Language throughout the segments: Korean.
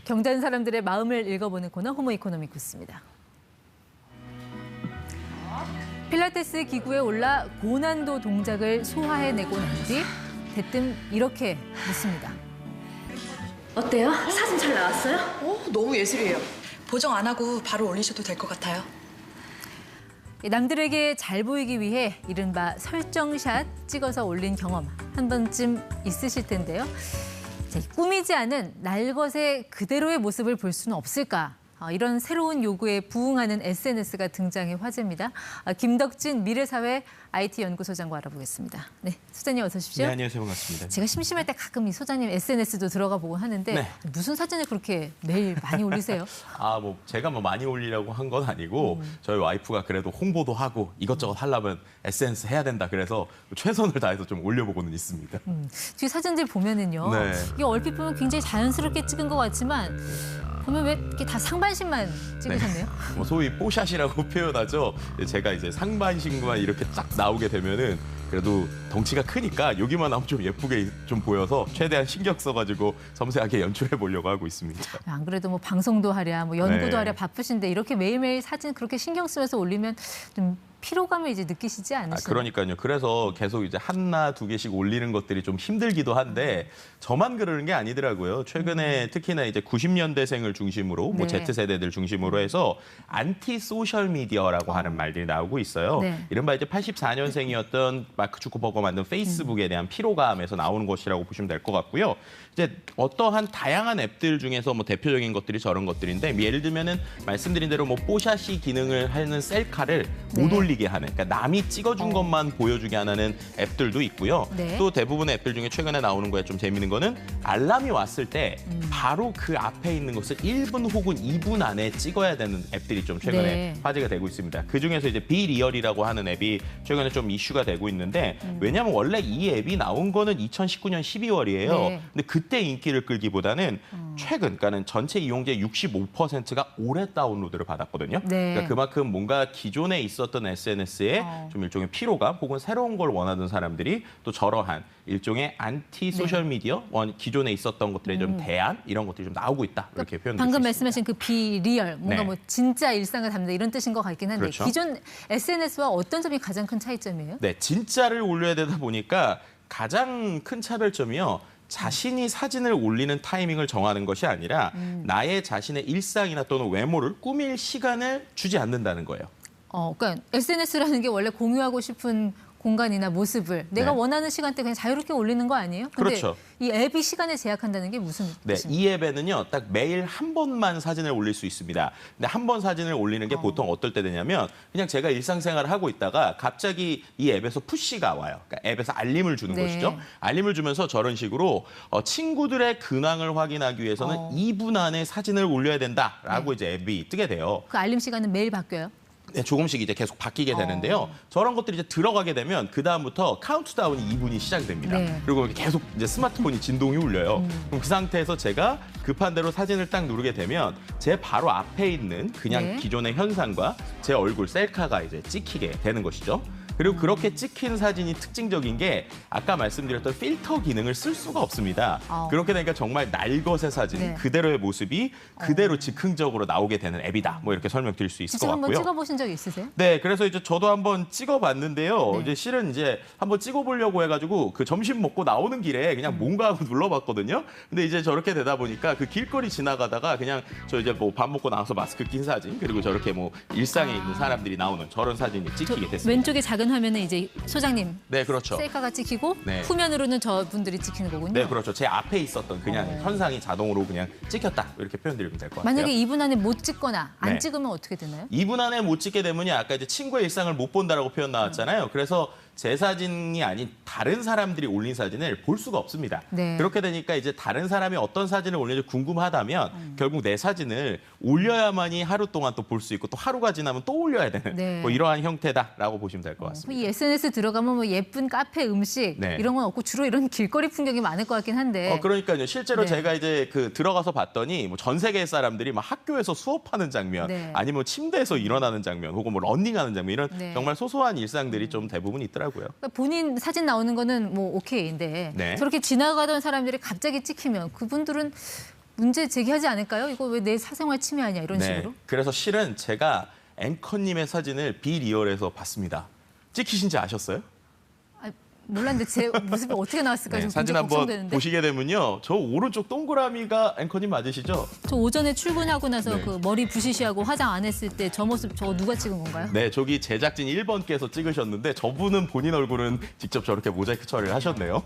경자는 사람들의 마음을 읽어보는 코너 호모 이코노미쿠스입니다. 필라테스 기구에 올라 고난도 동작을 소화해내고 난 뒤 대뜸 이렇게 묻습니다. 어때요? 사진 잘 나왔어요? 너무 예술이에요. 보정 안 하고 바로 올리셔도 될 것 같아요. 남들에게 잘 보이기 위해 이른바 설정샷 찍어서 올린 경험 한 번쯤 있으실 텐데요. 꾸미지 않은 날것의 그대로의 모습을 볼 수는 없을까? 이런 새로운 요구에 부응하는 SNS가 등장해 화제입니다. 김덕진 미래사회 IT연구소장과 알아보겠습니다. 네, 소장님 어서 오십시오. 네, 안녕하세요. 반갑습니다. 제가 심심할 때 가끔 이 소장님 SNS도 들어가 보고 하는데 네. 무슨 사진을 그렇게 매일 많이 올리세요? 제가 많이 올리려고 한 건 아니고 저희 와이프가 그래도 홍보도 하고 이것저것 하려면 SNS 해야 된다 그래서 최선을 다해서 좀 올려보고는 있습니다. 뒤 사진들 보면은요. 네. 이게 얼핏 보면 굉장히 자연스럽게 찍은 것 같지만 보면 왜 이렇게 다 상반신만 찍으셨네요? 소위 뽀샷이라고 표현하죠. 제가 이제 상반신만 이렇게 쫙 나오게 되면은 그래도 덩치가 크니까 여기만 나오면 좀 예쁘게 좀 보여서 최대한 신경 써가지고 섬세하게 연출해 보려고 하고 있습니다. 안 그래도 뭐 방송도 하랴, 뭐 연구도 네. 하랴 바쁘신데 이렇게 매일매일 사진 그렇게 신경 쓰면서 올리면 좀 피로감을 이제 느끼시지 않으시나요? 그러니까요. 그래서 계속 이제 하나 두 개씩 올리는 것들이 좀 힘들기도 한데 저만 그러는 게 아니더라고요. 최근에 특히나 이제 90년대생을 중심으로 뭐 네. Z세대들 중심으로 해서 안티 소셜 미디어라고 하는 말들이 나오고 있어요. 네. 이른바 이제 84년생이었던 마크 주커버거가 만든 페이스북에 대한 피로감에서 나오는 것이라고 보시면 될 것 같고요. 이제 어떠한 다양한 앱들 중에서 뭐 대표적인 것들이 저런 것들인데 예를 들면은 말씀드린 대로 뭐 뽀샤시 기능을 하는 셀카를 못 네. 올리게 하는, 그러니까 남이 찍어준 것만 보여주게 하는 앱들도 있고요. 네. 또 대부분의 앱들 중에 최근에 나오는 거에 좀 재밌는 거는 알람이 왔을 때 바로 그 앞에 있는 것을 1분 혹은 2분 안에 찍어야 되는 앱들이 좀 최근에 네. 화제가 되고 있습니다. 그중에서 이제 비리얼이라고 하는 앱이 최근에 좀 이슈가 되고 있는데 왜냐하면 원래 이 앱이 나온 거는 2019년 12월이에요. 네. 근데 그때 인기를 끌기보다는 최근, 그러니까 전체 이용자의 65%가 올해 다운로드를 받았거든요. 네. 그러니까 그만큼 뭔가 기존에 있었던 SNS에 좀 일종의 피로감 혹은 새로운 걸 원하던 사람들이 또 저러한 일종의 안티 소셜 미디어, 기존에 있었던 것들의 좀 대안 이런 것들이 좀 나오고 있다. 이렇게 표현될 수 방금 있습니다. 말씀하신 그 비리얼, 뭔가 네. 뭐 진짜 일상을 담는다 이런 뜻인 것 같긴 한데 그렇죠. 기존 SNS와 어떤 점이 가장 큰 차이점이에요? 네, 진짜를 올려야 되다 보니까 가장 큰 차별점이요. 자신이 사진을 올리는 타이밍을 정하는 것이 아니라 나의 자신의 일상이나 또는 외모를 꾸밀 시간을 주지 않는다는 거예요. 그러니까 SNS라는 게 원래 공유하고 싶은 공간이나 모습을 내가 네. 원하는 시간대 그냥 자유롭게 올리는 거 아니에요? 근데 그렇죠. 이 앱이 시간을 제약한다는 게 무슨 네, 뜻입니까? 이 앱에는요, 딱 매일 한 번만 사진을 올릴 수 있습니다. 근데 한 번 사진을 올리는 게 보통 어떨 때 되냐면 그냥 제가 일상생활을 하고 있다가 갑자기 이 앱에서 푸시가 와요. 그러니까 앱에서 알림을 주는 네. 것이죠. 알림을 주면서 저런 식으로 친구들의 근황을 확인하기 위해서는 2분 안에 사진을 올려야 된다라고 이제 앱이 뜨게 돼요. 그 알림 시간은 매일 바뀌어요? 네, 조금씩 이제 계속 바뀌게 되는데요. 저런 것들이 이제 들어가게 되면 그 다음부터 카운트다운이 2분이 시작이 됩니다. 네. 그리고 계속 이제 스마트폰이 진동이 울려요. 그럼 그 상태에서 제가 급한 대로 사진을 딱 누르게 되면 제 바로 앞에 있는 그냥 네. 기존의 현상과 제 얼굴 셀카가 이제 찍히게 되는 것이죠. 그리고 그렇게 찍힌 사진이 특징적인 게 아까 말씀드렸던 필터 기능을 쓸 수가 없습니다. 그렇게 되니까 정말 날것의 사진, 네. 그대로의 모습이 그대로 즉흥적으로 나오게 되는 앱이다. 뭐 이렇게 설명드릴 수 있을 것 직접 한번 같고요. 찍어보신 적 있으세요? 네, 그래서 이제 저도 한번 찍어봤는데요. 네. 이제 실은 이제 한번 찍어보려고 해가지고 그 점심 먹고 나오는 길에 그냥 뭔가 하고 눌러봤거든요. 근데 이제 저렇게 되다 보니까 그 길거리 지나가다가 그냥 저 이제 뭐 밥 먹고 나와서 마스크 낀 사진 그리고 저렇게 뭐 일상에 있는 사람들이 나오는 저런 사진이 찍히게 됐습니다. 왼쪽에 작은 화면에 이제 소장님 네, 그렇죠. 셀카가 찍히고 네. 후면으로는 저분들이 찍히는 거군요. 네, 그렇죠. 제 앞에 있었던 그냥 현상이 자동으로 그냥 찍혔다 이렇게 표현드리면 될 것 같아요. 만약에 2분 안에 못 찍거나 안 네. 찍으면 어떻게 되나요? 2분 안에 못 찍게 되면요. 아까 이제 친구의 일상을 못 본다라고 표현 나왔잖아요. 그래서 제 사진이 아닌 다른 사람들이 올린 사진을 볼 수가 없습니다. 네. 그렇게 되니까 이제 다른 사람이 어떤 사진을 올리는지 궁금하다면 결국 내 사진을 올려야만이 하루 동안 또 볼 수 있고 또 하루가 지나면 또 올려야 되는 네. 뭐 이러한 형태다라고 보시면 될 것 같습니다. 이 SNS 들어가면 뭐 예쁜 카페 음식 네. 이런 건 없고 주로 이런 길거리 풍경이 많을 것 같긴 한데. 그러니까요. 실제로 네. 제가 이제 그 들어가서 봤더니 뭐 전 세계 사람들이 막 학교에서 수업하는 장면, 네. 아니면 침대에서 일어나는 장면, 혹은 뭐 런닝하는 장면 이런 네. 정말 소소한 일상들이 좀 대부분 있더라고요. 그러니까 본인 사진 나오는 거는 뭐 오케이인데 네. 저렇게 지나가던 사람들이 갑자기 찍히면 그분들은 문제 제기하지 않을까요? 이거 왜 내 사생활 침해하냐 이런 네. 식으로. 그래서 실은 제가 앵커님의 사진을 비리얼에서 봤습니다. 찍히신지 아셨어요? 아, 몰랐는데 제 모습이 어떻게 나왔을까 좀 사진 굉장히 한번 걱정되는데. 보시게 되면요. 저 오른쪽 동그라미가 앵커님 맞으시죠? 저 오전에 출근하고 나서 네. 그 머리 부시시하고 화장 안 했을 때 저 모습 저거 누가 찍은 건가요? 네, 저기 제작진 1번께서 찍으셨는데 저분은 본인 얼굴은 직접 저렇게 모자이크 처리를 하셨네요.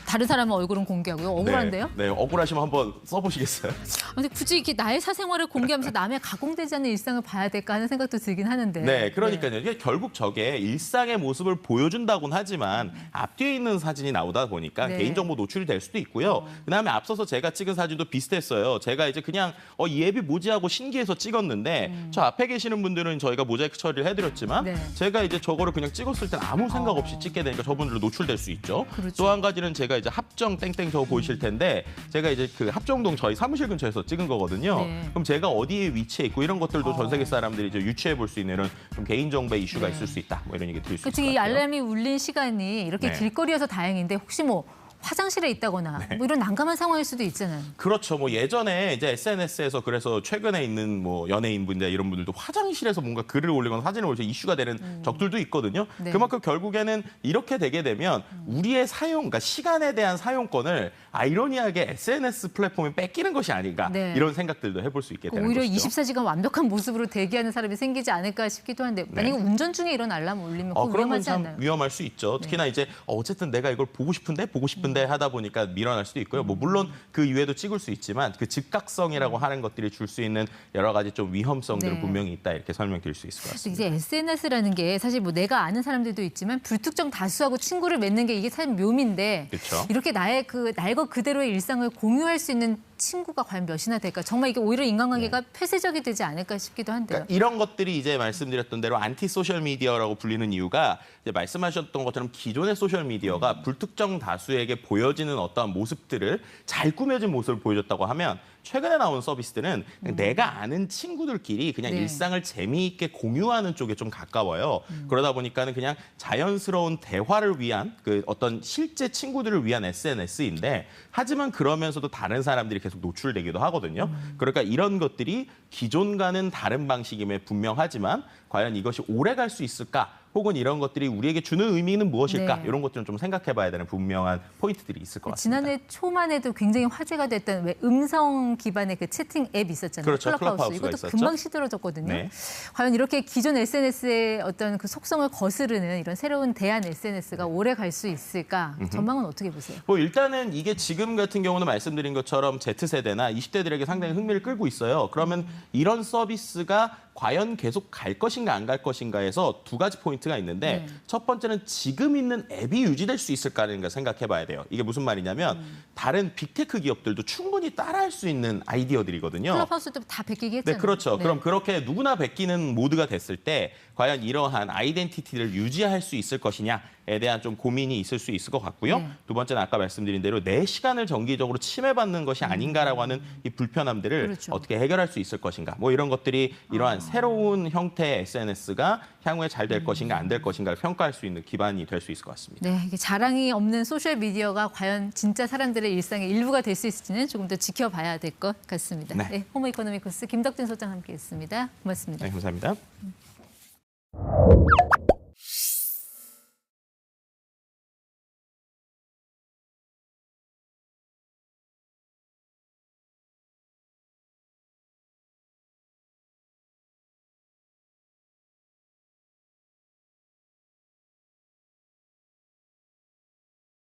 다른 사람의 얼굴은 공개하고요. 억울한데요? 네, 억울하시면 한번 써보시겠어요? 근데 굳이 이렇게 나의 사생활을 공개하면서 남의 가공되지 않는 일상을 봐야 될까 하는 생각도 들긴 하는데. 네, 그러니까요. 이게 결국 저게 일상의 모습을 보여준다고는 하지만 앞뒤에 있는 사진이 나오다 보니까 네. 개인정보 노출이 될 수도 있고요. 그다음에 앞서서 제가 찍은 사진도 비슷했어요. 제가 이제 그냥 이 앱이 뭐지 하고 신기해서 찍었는데 저 앞에 계시는 분들은 저희가 모자이크 처리를 해드렸지만 네. 제가 이제 저거를 그냥 찍었을 땐 아무 생각 없이 찍게 되니까 저분들로 노출될 수 있죠. 그렇죠. 또 한 가지는 제가 이제 합정 땡땡 저거 보이실 텐데 제가 이제 그 합정동 저희 사무실 근처에서 찍은 거거든요. 네. 그럼 제가 어디에 위치해 있고 이런 것들도 전 세계 사람들이 이제 유추해 볼 수 있는 이런 좀 개인정보의 이슈가 네. 있을 수 있다. 뭐 이런 얘기 드릴 수 있을 그치, 것 이 같아요. 알람이 울린 시간이 이렇게 네. 길거리여서 다행인데 혹시 뭐 화장실에 있다거나 뭐 이런 난감한 상황일 수도 있잖아요. 그렇죠. 뭐 예전에 이제 SNS에서 그래서 최근에 있는 뭐 연예인분들 이런 분들도 화장실에서 뭔가 글을 올리거나 사진을 올려서 이슈가 되는 적들도 있거든요. 네. 그만큼 결국에는 이렇게 되게 되면 우리의 사용, 그러니까 시간에 대한 사용권을 아이러니하게 SNS 플랫폼에 뺏기는 것이 아닌가 네. 이런 생각들도 해볼 수 있게 되는 오히려 것이죠. 24시간 완벽한 모습으로 대기하는 사람이 생기지 않을까 싶기도 한데 만약에 운전 중에 이런 알람 울리면 그거 그러면 위험하지 참 않나요? 위험할 수 있죠. 특히나 이제 어쨌든 내가 이걸 보고 싶은데 하다 보니까 밀어날 수도 있고요. 뭐 물론 그 이외에도 찍을 수 있지만 그 즉각성이라고 하는 것들이 줄 수 있는 여러 가지 좀 위험성들은 네. 분명히 있다 이렇게 설명드릴 수 있을 것 같습니다. 이제 SNS라는 게 사실 뭐 내가 아는 사람들도 있지만 불특정 다수하고 친구를 맺는 게 이게 참 묘미인데 그렇죠. 이렇게 나의 그 날 것 그대로의 일상을 공유할 수 있는 친구가 과연 몇이나 될까? 정말 이게 오히려 인간관계가 폐쇄적이 되지 않을까 싶기도 한데요. 그러니까 이런 것들이 이제 말씀드렸던 대로 안티 소셜 미디어라고 불리는 이유가 이제 말씀하셨던 것처럼 기존의 소셜 미디어가 불특정 다수에게 보여지는 어떠한 모습들을 잘 꾸며진 모습을 보여줬다고 하면 최근에 나온 서비스들은 그냥 내가 아는 친구들끼리 그냥 네. 일상을 재미있게 공유하는 쪽에 좀 가까워요. 그러다 보니까는 그냥 자연스러운 대화를 위한 그 어떤 실제 친구들을 위한 SNS인데 하지만 그러면서도 다른 사람들이 계속 노출되기도 하거든요. 그러니까 이런 것들이 기존과는 다른 방식임에 분명하지만 과연 이것이 오래 갈 수 있을까? 혹은 이런 것들이 우리에게 주는 의미는 무엇일까? 네. 이런 것들은 좀 생각해봐야 되는 분명한 포인트들이 있을 것 같습니다. 지난해 초만 해도 굉장히 화제가 됐던 왜 음성 기반의 그 채팅 앱 있었잖아요. 그렇죠. 클럽하우스. 클럽하우스가 이것도 있었죠. 금방 시들어졌거든요. 네. 과연 이렇게 기존 SNS의 어떤 그 속성을 거스르는 이런 새로운 대안 SNS가 오래 갈 수 있을까? 전망은 어떻게 보세요? 뭐 일단은 이게 지금 같은 경우는 말씀드린 것처럼 Z세대나 20대들에게 상당히 흥미를 끌고 있어요. 그러면 이런 서비스가 과연 계속 갈 것인가 안 갈 것인가에서 두 가지 포인트가 있는데 첫 번째는 지금 있는 앱이 유지될 수 있을까라는 걸 생각해 봐야 돼요. 이게 무슨 말이냐면 다른 빅테크 기업들도 충분히 따라할 수 있는 아이디어들이거든요. 클럽하우스도 다 베끼기 했잖아요. 네, 그렇죠. 네. 그럼 그렇게 누구나 베끼는 모드가 됐을 때 과연 이러한 아이덴티티를 유지할 수 있을 것이냐에 대한 좀 고민이 있을 수 있을 것 같고요. 네. 두 번째는 아까 말씀드린 대로 내 시간을 정기적으로 침해받는 것이 아닌가라고 하는 이 불편함들을 그렇죠. 어떻게 해결할 수 있을 것인가. 뭐 이런 것들이 이러한 새로운 형태의 SNS가 향후에 잘 될 것인가 안 될 것인가를 평가할 수 있는 기반이 될 수 있을 것 같습니다. 네, 이게 자랑이 없는 소셜 미디어가 과연 진짜 사람들의 일상의 일부가 될 수 있을지는 조금 더 지켜봐야 될 것 같습니다. 네. 네, 호모 이코노미크스 김덕진 소장 함께했습니다. 고맙습니다. 네, 감사합니다.